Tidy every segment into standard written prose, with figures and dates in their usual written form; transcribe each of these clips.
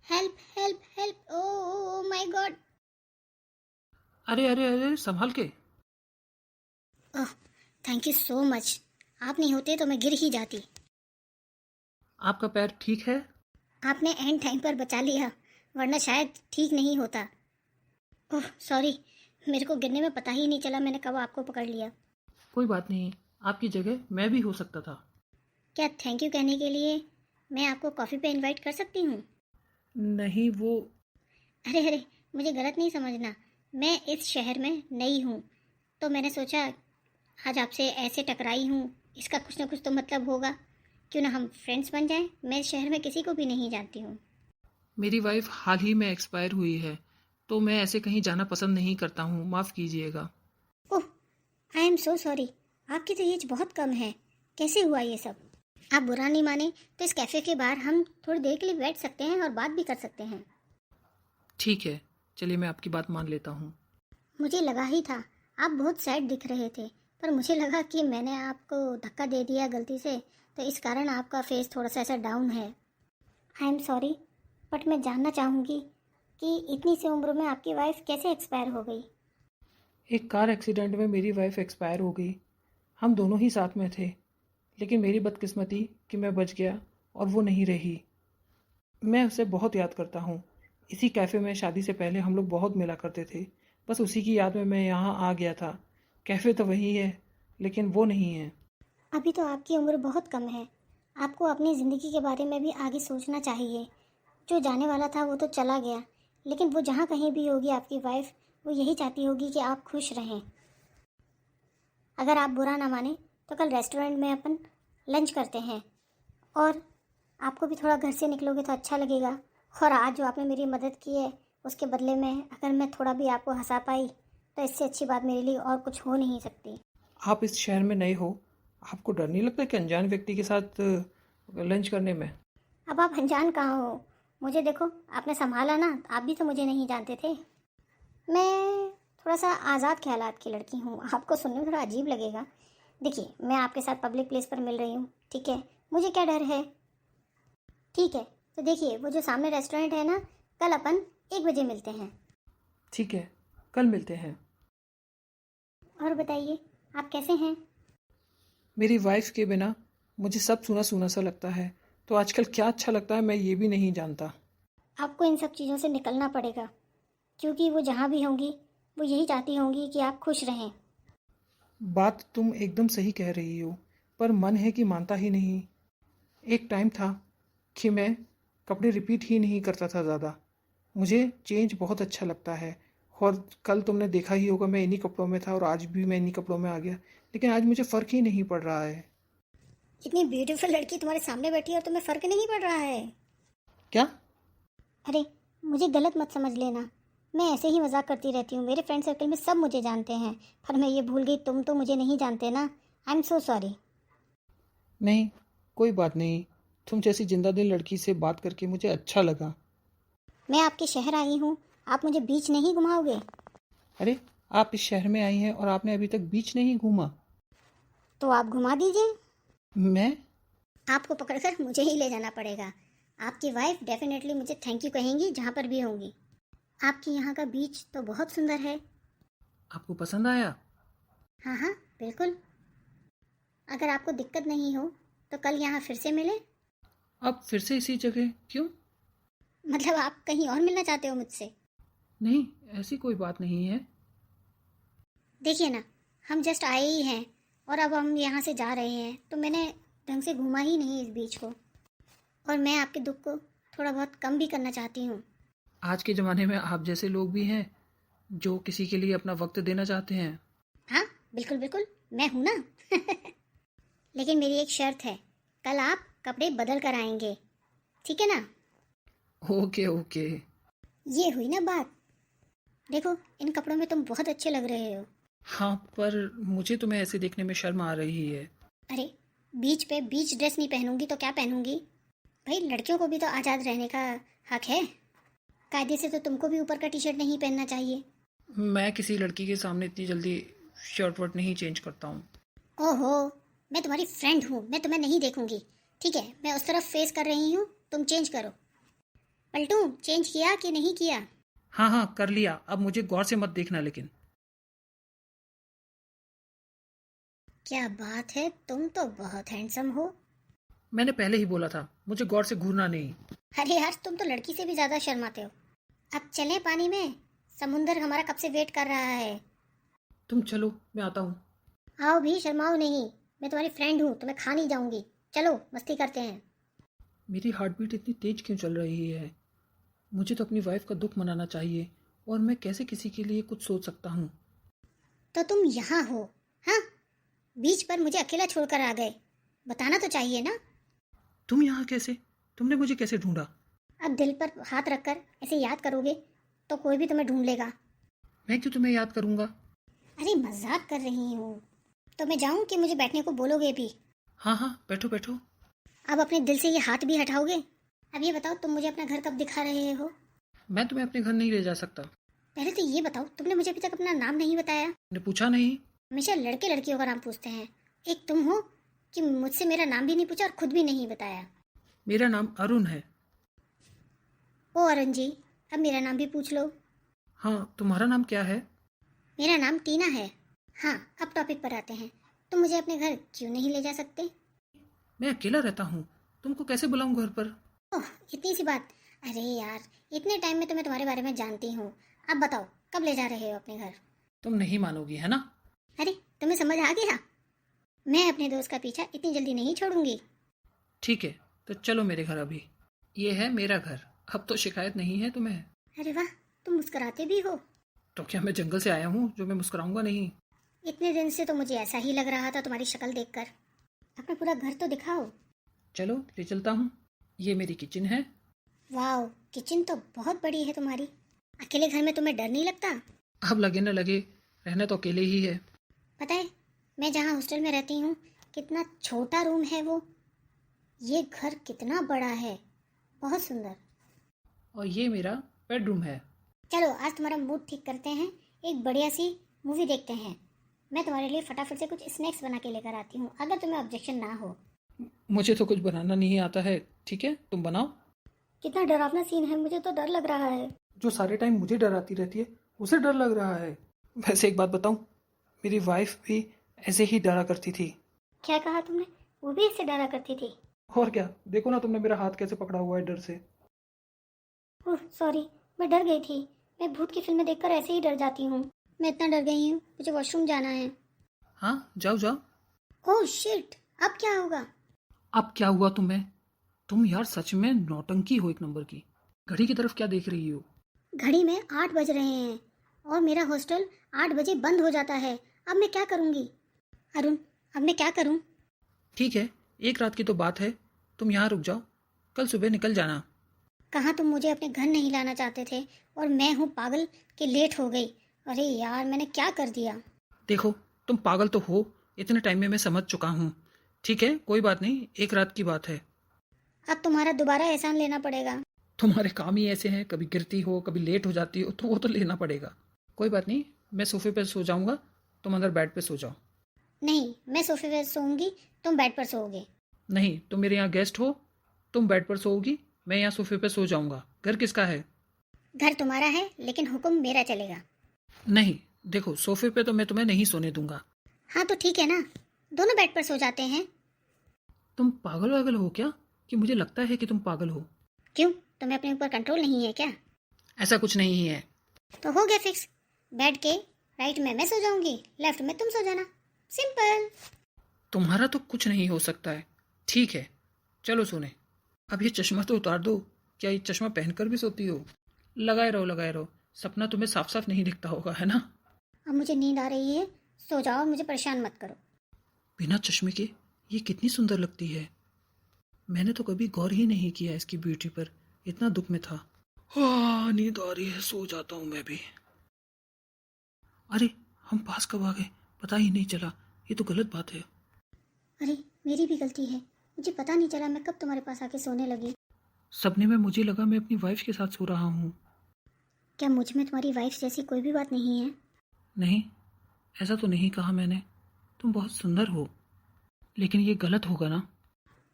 Help help help, oh my God. अरे अरे अरे, संभाल के। ओह, थैंक यू सो मच। आप नहीं होते तो मैं गिर ही जाती। आपका पैर ठीक है? आपने एंड टाइम पर बचा लिया, वरना शायद ठीक नहीं होता। ओह सॉरी, मेरे को गिरने में पता ही नहीं चला मैंने कब आपको पकड़ लिया। कोई बात नहीं, आपकी जगह मैं भी हो सकता था। क्या थैंक यू कहने के लिए मैं आपको कॉफ़ी पे इनवाइट कर सकती हूँ? नहीं वो। अरे अरे, मुझे गलत नहीं समझना। मैं इस शहर में नई हूँ, तो मैंने सोचा आज आपसे ऐसे टकराई हूँ, इसका कुछ ना कुछ तो मतलब होगा। क्यों ना हम फ्रेंड्स बन जाएं। मैं इस शहर में किसी को भी नहीं जानती हूँ। मेरी वाइफ हाल ही में एक्सपायर हुई है, तो मैं ऐसे कहीं जाना पसंद नहीं करता हूँ, माफ़ कीजिएगा। ओह, आई एम सो सॉरी। आपकी तो एज बहुत कम है, कैसे हुआ ये सब? आप बुरा नहीं माने तो इस कैफ़े के बाहर हम थोड़ी देर के लिए बैठ सकते हैं और बात भी कर सकते हैं। ठीक है, चलिए मैं आपकी बात मान लेता हूँ। मुझे लगा ही था, आप बहुत सैड दिख रहे थे, पर मुझे लगा कि मैंने आपको धक्का दे दिया गलती से, तो इस कारण आपका फेस थोड़ा सा ऐसा डाउन है। आई एम सॉरी, बट मैं जानना चाहूँगी कि इतनी सी उम्र में आपकी वाइफ कैसे एक्सपायर हो गई? एक कार एक्सीडेंट में मेरी वाइफ एक्सपायर हो गई। हम दोनों ही साथ में थे, लेकिन मेरी बदकिस्मती कि मैं बच गया और वो नहीं रही। मैं उसे बहुत याद करता हूँ। इसी कैफ़े में शादी से पहले हम लोग बहुत मिला करते थे। बस उसी की याद में मैं यहाँ आ गया था। कैफ़े तो वही है, लेकिन वो नहीं है। अभी तो आपकी उम्र बहुत कम है, आपको अपनी ज़िंदगी के बारे में भी आगे सोचना चाहिए। जो जाने वाला था वो तो चला गया, लेकिन वो जहाँ कहीं भी होगी आपकी वाइफ, वो यही चाहती होगी कि आप खुश रहें। अगर आप बुरा ना माने तो कल रेस्टोरेंट में अपन लंच करते हैं, और आपको भी थोड़ा घर से निकलोगे तो अच्छा लगेगा। और आज जो आपने मेरी मदद की है, उसके बदले में अगर मैं थोड़ा भी आपको हंसा पाई, तो इससे अच्छी बात मेरे लिए और कुछ हो नहीं सकती। आप इस शहर में नए हो, आपको डर नहीं लगता कि अनजान व्यक्ति के साथ लंच करने में? अब आप अनजान कहाँ हो? मुझे देखो, आपने संभाला ना, आप भी तो मुझे नहीं जानते थे। मैं थोड़ा सा आज़ाद ख्यालात की लड़की हूँ, आपको सुनने में थोड़ा अजीब लगेगा। देखिए, मैं आपके साथ पब्लिक प्लेस पर मिल रही हूँ, ठीक है, मुझे क्या डर है। ठीक है, तो देखिए वो जो सामने रेस्टोरेंट है ना, कल अपन 1 बजे मिलते हैं। ठीक है, कल मिलते हैं। और बताइए, आप कैसे हैं? मेरी वाइफ के बिना मुझे सब सूना सूना सा लगता है, तो आजकल क्या अच्छा लगता है मैं ये भी नहीं जानता। आपको इन सब चीज़ों से निकलना पड़ेगा, क्योंकि वो जहाँ भी होंगी वो यही चाहती होंगी कि आप खुश रहें। बात तुम एकदम सही कह रही हो, पर मन है कि मानता ही नहीं। एक टाइम था कि मैं कपड़े रिपीट ही नहीं करता था ज़्यादा। मुझे चेंज बहुत अच्छा लगता है। और कल तुमने देखा ही होगा, मैं इन्हीं कपड़ों में था और आज भी मैं इन्हीं कपड़ों में आ गया, लेकिन आज मुझे फ़र्क ही नहीं पड़ रहा है। इतनी ब्यूटीफुल लड़की तुम्हारे सामने बैठी है और तुम्हें फ़र्क नहीं पड़ रहा है? क्या? अरे, मुझे गलत मत समझ लेना, मैं ऐसे ही मजाक करती रहती हूँ, मेरे फ्रेंड सर्कल में सब मुझे जानते हैं। पर मैं ये भूल गई, तुम तो मुझे नहीं जानते ना। I am so sorry. नहीं, कोई बात नहीं। तुम जैसी जिंदा दिल लड़की से बात करके मुझे अच्छा लगा। मैं आपके शहर आई हूँ, आप मुझे बीच नहीं घुमाओगे? अरे, आप इस शहर में आई हैं और आपने अभी तक बीच नहीं घूमा? तो आप घुमा दीजिए। मैं? आपको पकड़कर मुझे ही ले जाना पड़ेगा। आपकी वाइफ डेफिनेटली मुझे थैंक यू कहेंगी जहाँ पर भी होंगी। आपकी यहाँ का बीच तो बहुत सुंदर है। आपको पसंद आया? हाँ हाँ, बिल्कुल। अगर आपको दिक्कत नहीं हो तो कल यहाँ फिर से मिले। अब फिर से इसी जगह क्यों? मतलब आप कहीं और मिलना चाहते हो मुझसे? नहीं, ऐसी कोई बात नहीं है। देखिए ना, हम जस्ट आए ही हैं और अब हम यहाँ से जा रहे हैं, तो मैंने ढंग से घूमा ही नहीं इस बीच को। और मैं आपके दुख को थोड़ा बहुत कम भी करना चाहती हूँ। आज के ज़माने में आप जैसे लोग भी हैं जो किसी के लिए अपना वक्त देना चाहते हैं। हाँ, बिल्कुल बिल्कुल, मैं हूँ ना। लेकिन मेरी एक शर्त है, कल आप कपड़े बदल कर आएंगे, ठीक है ना? Okay okay. ये हुई ना बात। देखो, इन कपड़ों में तुम बहुत अच्छे लग रहे हो। हाँ, पर मुझे तुम्हें ऐसे देखने में शर्म आ रही है। अरे, बीच पे बीच ड्रेस नहीं पहनूंगी तो क्या पहनूंगी? भाई, लड़कियों को भी तो आज़ाद रहने का हक है। कायदे से तो तुमको भी ऊपर का टी शर्ट नहीं पहनना चाहिए। मैं किसी लड़की के सामने इतनी जल्दी शर्ट वर्ट नहीं चेंज करता हूँ। ओहो, मैं तुम्हारी फ्रेंड हूँ, मैं तुम्हें नहीं देखूंगी। ठीक है, मैं उस तरफ फेस कर रही हूँ, तुम चेंज करो। पलटू चेंज किया कि नहीं किया? हाँ हाँ कर लिया, अब मुझे गौर से मत देखना लेकिन। क्या बात है, तुम तो बहुत हैंडसम हो। मैंने पहले ही बोला था, मुझे गौर से घूरना नहीं। अरे यार, तुम तो लड़की से भी ज्यादा शर्माते हो। अब चलें पानी में, समुंदर हमारा कब से वेट कर रहा है। तुम चलो, मैं आता हूँ। आओ भी, शर्माओ नहीं। मैं तुम्हारी फ्रेंड हूँ, तुम्हें खा नहीं जाऊंगी। चलो मस्ती करते हैं। मेरी हार्ट बीट इतनी तेज क्यों चल रही है? मुझे तो अपनी वाइफ का दुख मनाना चाहिए, और मैं कैसे किसी के लिए कुछ सोच सकता हूँ? तो तुम यहाँ हो? हाँ, बीच पर मुझे अकेला छोड़कर आ गए। बताना तो चाहिए ना। तुम यहाँ कैसे? तुमने मुझे कैसे ढूंढा? अब दिल पर हाथ रखकर ऐसे याद करोगे तो कोई भी तुम्हें ढूंढ लेगा। मैं क्यों तुम्हें याद करूंगा? अरे मजाक कर रही हूँ। तो मैं जाऊँ कि मुझे बैठने को बोलोगे भी? हाँ हाँ बैठो बैठो। अब अपने दिल से ये हाथ भी हटाओगे? अब ये बताओ, तुम मुझे अपना घर कब दिखा रहे हो? मैं तुम्हें अपने घर नहीं ले जा सकता। पहले तो ये बताओ, तुमने मुझे अभी तक अपना नाम नहीं बताया। मैंने पूछा नहीं। हमेशा लड़के लड़कियों का नाम पूछते हैं। एक तुम हो कि मुझसे मेरा नाम भी नहीं पूछा और खुद भी नहीं बताया। मेरा नाम अरुण है। ओ अरुण जी, अब मेरा नाम भी पूछ लो। हाँ, तुम्हारा नाम क्या है? मेरा नाम टीना है। हाँ, अब टॉपिक पर आते हैं। तुम मुझे अपने घर क्यों नहीं ले जा सकते? मैं अकेला रहता हूँ, तुमको कैसे बुलाऊं घर पर? ओह, इतनी सी बात। अरे यार, इतने टाइम में तो मैं तुम्हारे बारे में जानती हूँ। अब बताओ, कब ले जा रहे हो अपने घर? तुम नहीं मानोगी है ना? अरे, तुम्हें समझ आ गया? मैं अपने दोस्त का पीछा इतनी जल्दी नहीं छोड़ूंगी। ठीक है, तो चलो मेरे घर अभी। ये है मेरा घर, अब तो शिकायत नहीं है तुम्हें। अरे वाह, तुम मुस्कुराते भी हो। तो क्या मैं जंगल से आया हूँ जो मैं मुस्कुराऊंगा नहीं? इतने दिन से तो मुझे ऐसा ही लग रहा था तुम्हारी शक्ल देखकर। अपना पूरा घर तो दिखाओ। चलो ले चलता हूँ। ये मेरी किचन है। वाह, किचन तो बहुत बड़ी है तुम्हारी। अकेले घर में तुम्हें डर नहीं लगता? अब लगे न लगे, रहना तो अकेले ही है। पता है, मैं जहाँ हॉस्टल में रहती हूँ, कितना छोटा रूम है वो। ये घर कितना बड़ा है, बहुत सुंदर। और ये मेरा बेडरूम है। चलो आज तुम्हारा मूड ठीक करते हैं, एक बढ़िया सी मूवी देखते हैं। मैं तुम्हारे लिए फटाफट से कुछ स्नैक्स बना के लेकर आती हूँ, अगर तुम्हें ऑब्जेक्शन ना हो। मुझे तो कुछ बनाना नहीं आता है। ठीक है, तुम बनाओ। कितना डरावना सीन है, मुझे तो डर लग रहा है। जो सारे टाइम मुझे डराती रहती है, उसे डर लग रहा है। वैसे एक बात बताऊं, मेरी वाइफ भी ऐसे ही डरा करती थी। क्या कहा तुमने? वो भी इससे डरा करती थी? और क्या, देखो ना तुमने मेरा हाथ कैसे पकड़ा हुआ है डर से। ओह सॉरी, मैं डर गई थी। मैं भूत की फिल्में देखकर ऐसे ही डर जाती हूँ। मैं इतना डर गई हूँ, मुझे वॉशरूम जाना है। हाँ जाओ जाओ। ओह शिट, अब क्या होगा? अब क्या हुआ तुम्हें? तुम यार सच में नौटंकी हो एक नंबर की। घड़ी की तरफ क्या देख रही हो? घड़ी में 8 बज रहे हैं और मेरा हॉस्टल 8 बजे बंद हो जाता है। अब मैं क्या करूँगी? अरुण, अब मैं क्या करूँ? ठीक है, एक रात की तो बात है, तुम यहाँ रुक जाओ, कल सुबह निकल जाना। कहाँ तुम मुझे अपने घर नहीं लाना चाहते थे और मैं हूँ पागल कि लेट हो गई। अरे यार, मैंने क्या कर दिया? देखो, तुम पागल तो हो, इतने टाइम में मैं समझ चुका हूँ। ठीक है, कोई बात नहीं, एक रात की बात है। अब तुम्हारा दोबारा एहसान लेना पड़ेगा। तुम्हारे काम ही ऐसे हैं, कभी गिरती हो कभी लेट हो जाती हो, तो वो तो लेना पड़ेगा। कोई बात नहीं, मैं सोफे पे सो जाऊंगा, तुम अंदर बेड पे सो जाओ। नहीं, मैं सोफे पे सोऊंगी, तुम बेड पर सोओगे। नहीं, तुम मेरे यहाँ गेस्ट हो, तुम बेड पर सोओगी, मैं यहाँ सोफे पे सो जाऊंगा। घर किसका है? घर तुम्हारा है, लेकिन हुक्म मेरा चलेगा। नहीं, देखो सोफे पे तो मैं तुम्हें नहीं सोने दूंगा। हाँ तो ठीक है ना, दोनों बेड पर सो जाते हैं। तुम पागल वागल हो क्या, कि मुझे लगता है कि तुम पागल हो? क्यों, तुम्हें अपने ऊपर कंट्रोल नहीं है क्या? ऐसा कुछ नहीं है। तो हो गया फिक्स। बेड के राइट में मैं सो जाऊंगी, लेफ्ट में तुम सो जाना। सिंपल। तुम्हारा तो कुछ नहीं हो सकता है। ठीक है, चलो सोने। अब ये चश्मा तो उतार दो। क्या ये चश्मा पहनकर भी सोती हो? लगाए रहो लगाए रहो, सपना तुम्हें साफ साफ नहीं दिखता होगा है ना? अब मुझे नींद आ रही है, सो जाओ, मुझे परेशान मत करो। बिना चश्मे के ये कितनी सुंदर लगती है। मैंने तो कभी गौर ही नहीं किया इसकी ब्यूटी पर, इतना दुख में था। हाँ, नींद आ रही है, सो जाता हूँ मैं भी। अरे, हम पास कब आ गए, पता ही नहीं चला। ये तो गलत बात है। अरे, मेरी भी गलती है, मुझे पता नहीं चला मैं कब तुम्हारे पास आके सोने लगी। सपने में मुझे लगा मैं अपनी वाइफ के साथ सो रहा हूँ। क्या मुझ में तुम्हारी वाइफ जैसी कोई भी बात नहीं है? नहीं, ऐसा तो नहीं कहा मैंने। तुम बहुत सुंदर हो, लेकिन ये गलत होगा ना?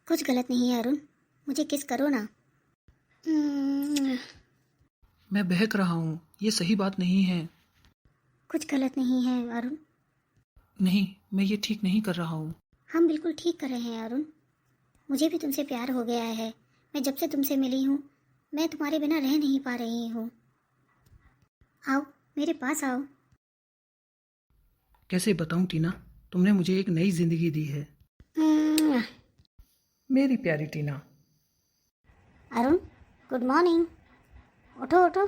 कुछ गलत नहीं है अरुण, मुझे किस करो ना। मैं बहक रहा हूँ, ये सही बात नहीं है। कुछ गलत नहीं है अरुण। नहीं, मैं ये ठीक नहीं कर रहा हूँ। हम बिल्कुल ठीक कर रहे हैं अरुण। मुझे भी तुमसे प्यार हो गया है। मैं जब से तुमसे मिली हूँ मैं तुम्हारे बिना रह नहीं पा रही हूँ। आओ, मेरे पास आओ। कैसे बताऊँ टीना, तुमने मुझे एक नई जिंदगी दी है। उम्म, मेरी प्यारी टीना। Arun, good morning. उठो उठो।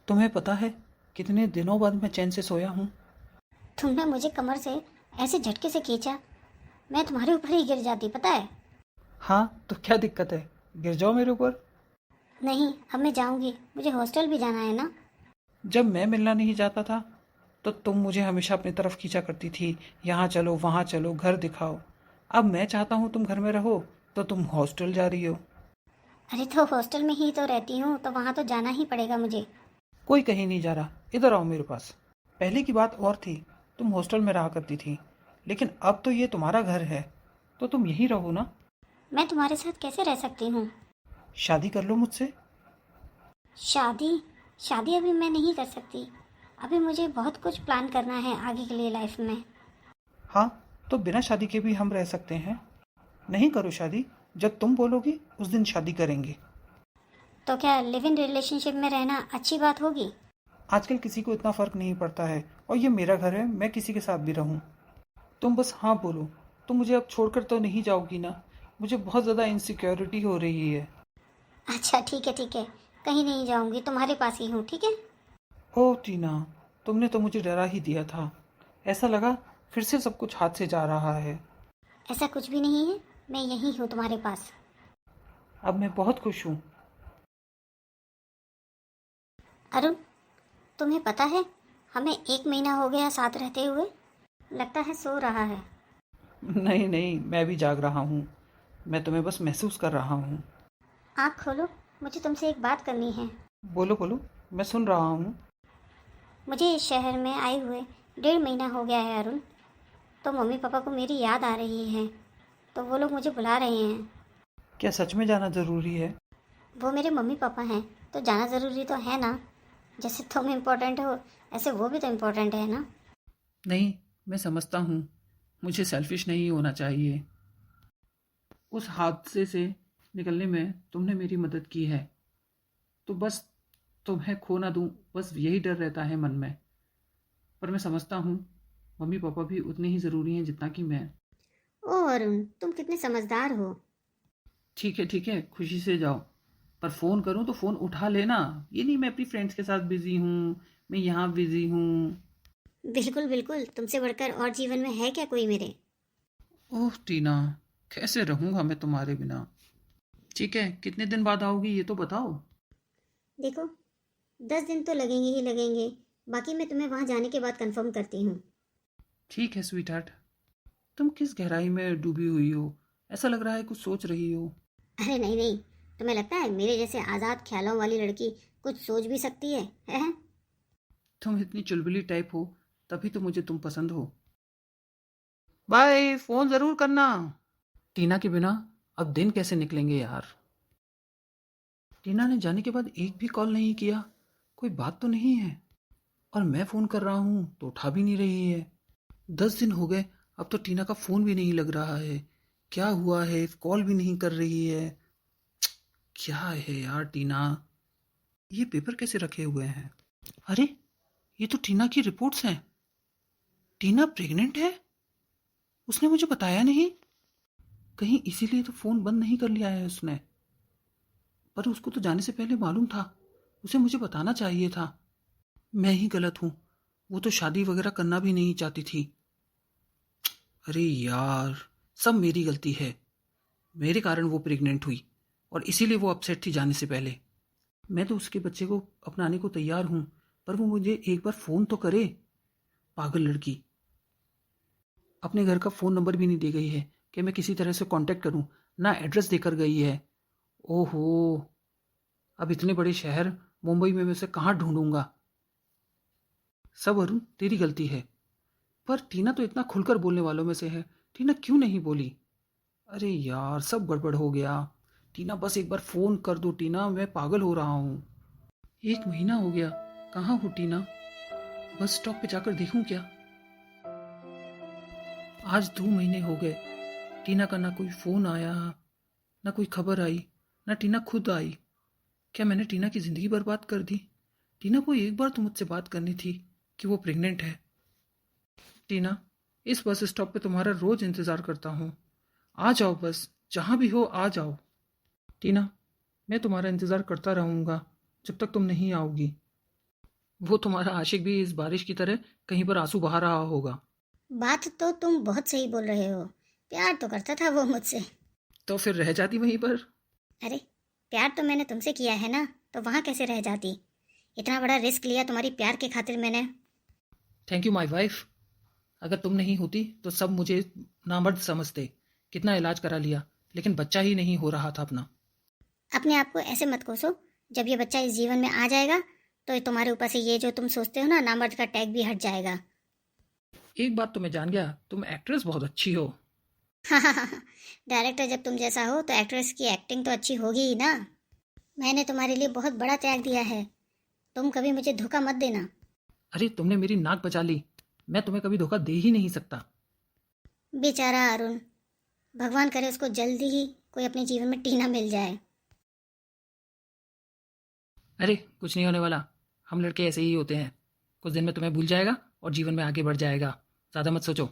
तुम्हें पता है कितने दिनों बाद मैं चैन से सोया हूँ। तुमने मुझे कमर से ऐसे झटके से खींचा, मैं तुम्हारे ऊपर ही गिर जाती, पता है। हाँ, तो क्या दिक्कत है, गिर जाओ मेरे ऊपर। नहीं, अब मैं जाऊंगी, मुझे हॉस्टल भी जाना है ना। जब मैं मिलना नहीं चाहता था तो तुम मुझे हमेशा अपनी तरफ खींचा करती थी, यहाँ चलो वहाँ चलो, घर दिखाओ। अब मैं चाहता हूँ तुम घर में रहो तो तुम हॉस्टल जा रही हो। अरे तो हॉस्टल में ही तो रहती हूँ, तो वहाँ तो जाना ही पड़ेगा मुझे। कोई कहीं नहीं जा रहा, इधर आओ मेरे पास। पहले की बात और थी, तुम हॉस्टल में रहा करती थी, लेकिन अब तो ये तुम्हारा घर है, तो तुम यहीं रहो ना। मैं तुम्हारे साथ कैसे रह सकती हूँ। शादी कर लो मुझसे। शादी? शादी अभी मैं नहीं कर सकती। अभी मुझे बहुत कुछ प्लान करना है आगे के लिए लाइफ में। हाँ, तो बिना शादी के भी हम रह सकते हैं। नहीं करो शादी, जब तुम बोलोगी उस दिन शादी करेंगे। तो क्या लिव इन रिलेशनशिप में रहना अच्छी बात होगी? आजकल किसी को इतना फर्क नहीं पड़ता है, और ये मेरा घर है, मैं किसी के साथ भी रहूं। तुम बस हाँ बोलो। तुम मुझे अब छोड़कर तो नहीं जाओगी ना? मुझे बहुत ज़्यादा इनसिक्योरिटी हो रही है। अच्छा ठीक है ठीक है, कहीं नहीं जाऊंगी, तुम्हारे पास ही हूँ, ठीक है। ओह टीना, तुमने तो मुझे डरा ही दिया था। ऐसा लगा फिर से सब कुछ हाथ से जा रहा है। ऐसा कुछ भी नहीं है, मैं यहीं हूँ तुम्हारे पास। अब मैं बहुत खुश हूँ। अरुण, तुम्हें पता है हमें 1 महीना हो गया साथ रहते हुए। लगता है सो रहा है। नहीं नहीं, मैं भी जाग रहा हूँ। मैं तुम्हें बस महसूस कर रहा हूँ। आँख खोलो, मुझे तुमसे एक बात करनी है। बोलो बोलो, मैं सुन रहा हूँ। मुझे इस शहर में आए हुए 1.5 महीना हो गया है अरुण। तो मम्मी पापा को मेरी याद आ रही है, तो वो लोग मुझे बुला रहे हैं। क्या सच में जाना ज़रूरी है? वो मेरे मम्मी पापा हैं, तो जाना ज़रूरी तो है ना। जैसे तुम इम्पोर्टेंट हो ऐसे वो भी तो इम्पोर्टेंट है ना। नहीं, मैं समझता हूँ, मुझे सेल्फिश नहीं होना चाहिए। उस हादसे से निकलने में तुमने मेरी मदद की है, तो बस तुम्हें खो ना दूँ, बस यही डर रहता है मन में। पर मैं समझता हूँ मम्मी पापा भी उतने ही ज़रूरी हैं जितना कि मैं। ओह अरुण, तुम कितने समझदार हो। ठीक है, खुशी से जाओ। पर फ़ोन करूँ तो फ़ोन उठा लेना। ये नहीं मैं अपनी फ्रेंड्स के साथ बिज़ी हूँ, मैं यहाँ बिज़ी हूँ। बिल्कुल बिल्कुल, तुमसे बढ़कर और जीवन में है क्या कोई मेरे। ओह टीना, कैसे रहूँगा मैं तुम्हारे बिना। ठीक है, कितने दिन बाद आओगी ये तो बताओ। देखो, 10 दिन तो लगेंगे ही लगेंगे। बाकी मैं तुम्हें वहाँ जाने के बाद कंफर्म करती हूँ। ठीक है स्वीट हार्ट। तुम किस गहराई में डूबी हुई हो, ऐसा लग रहा है कुछ सोच रही हो। अरे नहीं नहीं, तुम्हें लगता है मेरे जैसे आज़ाद ख्यालों वाली लड़की कुछ सोच भी सकती है? तुम इतनी चुलबुली टाइप हो, तभी तो मुझे तुम पसंद हो। बाय, फोन जरूर करना। टीना के बिना अब दिन कैसे निकलेंगे यार। टीना ने जाने के बाद एक भी कॉल नहीं किया, कोई बात तो नहीं है। और मैं फोन कर रहा हूं तो उठा भी नहीं रही है। 10 दिन हो गए, अब तो टीना का फोन भी नहीं लग रहा है। क्या हुआ है, कॉल भी नहीं कर रही है। क्या है यार टीना। ये पेपर कैसे रखे हुए हैं? अरे, ये तो टीना की रिपोर्ट्स हैं। टीना प्रेग्नेंट है, उसने मुझे बताया नहीं। कहीं इसीलिए तो फोन बंद नहीं कर लिया है उसने। पर उसको तो जाने से पहले मालूम था, उसे मुझे बताना चाहिए था। मैं ही गलत हूँ, वो तो शादी वगैरह करना भी नहीं चाहती थी। अरे यार, सब मेरी गलती है। मेरे कारण वो प्रेग्नेंट हुई, और इसीलिए वो अपसेट थी जाने से पहले। मैं तो उसके बच्चे को अपनाने को तैयार हूँ, पर वो मुझे एक बार फ़ोन तो करे। पागल लड़की, अपने घर का फ़ोन नंबर भी नहीं दे गई है कि मैं किसी तरह से कांटेक्ट करूँ, ना एड्रेस देकर गई है। ओहो, अब इतने बड़े शहर मुंबई में मैं उसे कहाँ ढूंढूंगा। सब अरुण तेरी गलती है। पर टीना तो इतना खुलकर बोलने वालों में से है, टीना क्यों नहीं बोली? अरे यार, सब गड़बड़ हो गया। टीना बस एक बार फ़ोन कर दो टीना, मैं पागल हो रहा हूँ। 1 महीना हो गया, कहाँ हो टीना? बस स्टॉप पे जाकर देखूं क्या? आज 2 महीने हो गए, टीना का ना कोई फ़ोन आया, ना कोई खबर आई, ना टीना खुद आई। क्या मैंने टीना की ज़िंदगी बर्बाद कर दी? टीना को एक बार तो मुझसे बात करनी थी कि वो प्रेग्नेंट है। टीना, इस बस स्टॉप पे तुम्हारा रोज इंतज़ार करता हूँ। आ जाओ बस, जहाँ भी हो आ जाओ। टीना, मैं तुम्हारा इंतज़ार करता रहूँगा जब तक तुम नहीं आओगी। वो तुम्हारा आशिक भी इस बारिश की तरह कहीं पर आंसू बहा रहा होगा। बात तो तुम बहुत सही बोल रहे हो। प्यार तो करता था वो मुझसे। तो फिर रह जाती वहीं पर। अरे, प्यार तो मैंने तुमसे किया है ना, तो वहाँ कैसे रह जाती? इतना बड़ा रिस्क लिया तुम्हारी प्यार के खातिर मैंने। Thank you my wife. अगर तुम नहीं होती तो सब मुझे नामर्द समझते। कितना इलाज करा लिया, लेकिन बच्चा ही नहीं हो रहा था अपना। अपने आप को ऐसे मत कोसो। जब ये बच्चा इस जीवन में आ जाएगा तो तुम्हारे ऊपर से ये जो तुम सोचते हो ना, नामर्द का टैग भी हट जाएगा। एक बात तो मैं जान गया, तुम एक्ट्रेस बहुत अच्छी हो। डायरेक्टर जब तुम जैसा हो तो एक्ट्रेस की एक्टिंग तो अच्छी होगी ही ना। मैंने तुम्हारे लिए बहुत बड़ा त्याग दिया है। तुम कभी मुझे धोखा मत देना। अरे तुमने मेरी नाक बचा ली, मैं तुम्हें कभी धोखा दे ही नहीं सकता। बेचारा अरुण, भगवान करे उसको जल्दी ही कोई अपने जीवन में टीना मिल जाए। अरे कुछ नहीं होने वाला, हम लड़के ऐसे ही होते हैं। कुछ दिन में तुम्हें भूल जाएगा और जीवन में आगे बढ़ जाएगा। ज़्यादा मत सोचो।